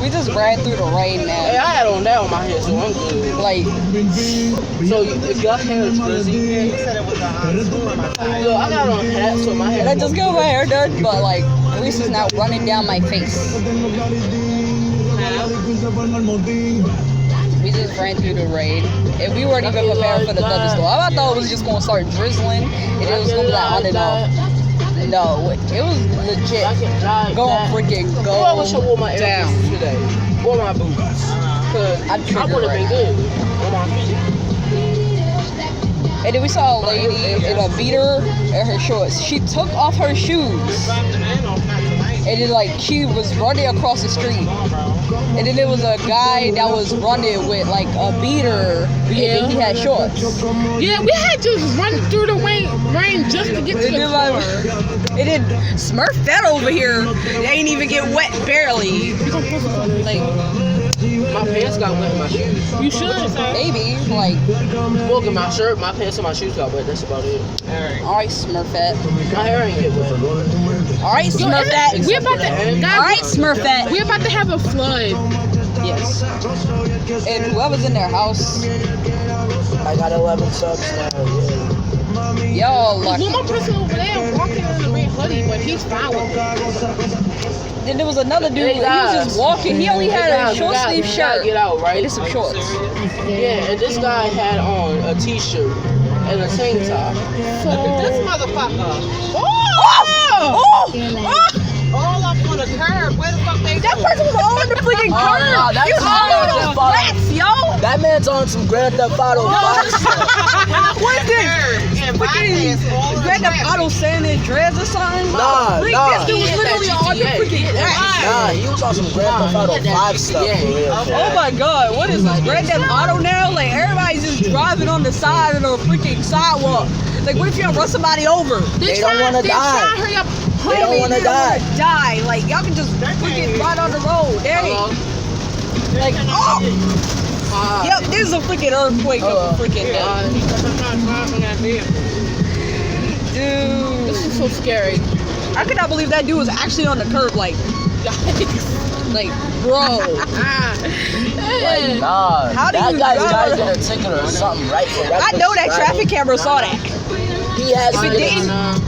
We just ran through the rain, Hey, man. I had on that on my head, so I'm good. Like, So if y'all hair is frizzy, look, I got on a hat, so my hair. and I just got my hair done, but like, grease is now running down my face. We just ran through the rain, and we weren't even prepared for the thunderstorm. I thought it was just gonna start drizzling, and it was gonna be like on and off. No, it was legit. Going freaking I go wish I wore my down. Air today. Wore my boots. Cause I'd I trigger would have right been now. good on my feet. And then we saw a lady in a beater and her shorts. She took off her shoes. And then like she was running across the street. And then there was a guy that was running with like a beater and then he had shorts. Yeah, we had to run through the rain just to get to And the then, car. and then Smurf that over here. They ain't even get wet barely. Like My pants got wet in my shoes. You should. maybe like Look at my shirt, my pants and my shoes got wet. That's about it. alright Smurfette. My hair ain't get wet. Alright Smurfette. We're about to, Alright guys, Smurfette. we're about to have a flood. Yes. And whoever's in their house, I got 11 subs now. y'all There's lucky. one more person over there walking in a red hoodie, but he's fine with it. Then there was another dude, Hey, he was guys. just walking. He only had a short sleeve You gotta shirt get out, right? and some shorts. Yeah, and this guy had on a t-shirt and a tank top. This motherfucker. Oh! All up on the curb. Where the fuck they That person was all on the freaking Oh, curb. no, that's He was all Grand on Theft the Auto. flats, yo. That man's on some Grand Theft Auto 5 stuff. What is this? and Freaking Grand Theft Auto San Andreas or something? Nah, Freak, nah. This dude was He hit literally that on the GTA. freaking grass. Nah, he was on some Grand Theft Auto 5 stuff for real. Oh my god, what is this? Grand Theft Auto now? Like, everybody's just driving on the side of the freaking sidewalk. Like, what if you run somebody over? They don't wanna They're die. trying to hurry up. They don't wanna die. Die. Like, y'all can just freaking ride on the road. There you Hello? Like, oh! Yep, there's a freaking earthquake of freaking dude. This is so scary. I could not believe that dude was actually on the curb, like, bro. Nah, How do that you guy's drive? gotta get a ticket or something, right? For I reckless know that driving. traffic camera saw that. He has If to it get didn't,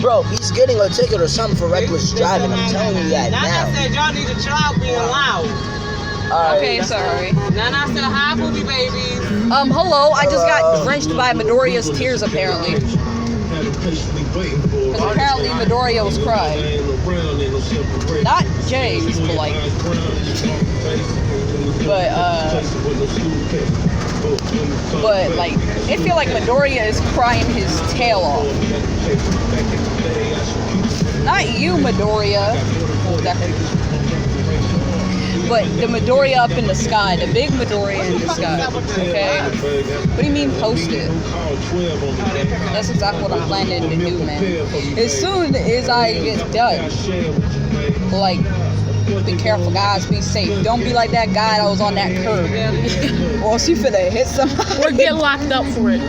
Bro, he's getting a ticket or something for reckless driving. I'm telling you that Nana now. said y'all need to chill out being loud. Alright. okay, sorry. Nana said hi, booby babies. Hello, I just got Hello. drenched by Midoriya's tears, apparently. Because apparently Midoriya was crying. Not James, but like, but like, it feel like Midoriya is crying his tail off. Not you, Midoriya. Well, but the Midoriya up in the sky, the big Midoriya in the sky. Okay? What do you mean post it? That's exactly what I'm planning to do, man. As soon as I get done, like, be careful, guys. Be safe. Don't be like that guy that was on that curb. Or else you finna hit somebody. Or get locked up for it.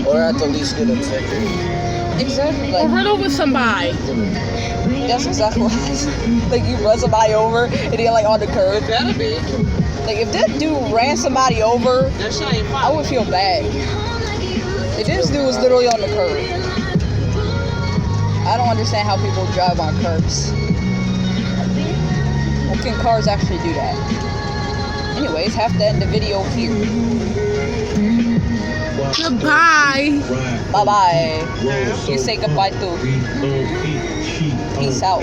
Or at the least get a ticket. Exactly. Or Like, run over somebody. that's exactly what I said. Like, you run somebody over and they're like on the curb. Better be. Like, if that dude ran somebody over, That shit ain't I fun. would feel bad. If this dude was literally on the curb. I don't understand how people drive on curbs. Well, can cars actually do that? Anyways, have to end the video here. Goodbye. Bye-bye. You say goodbye too. Peace out.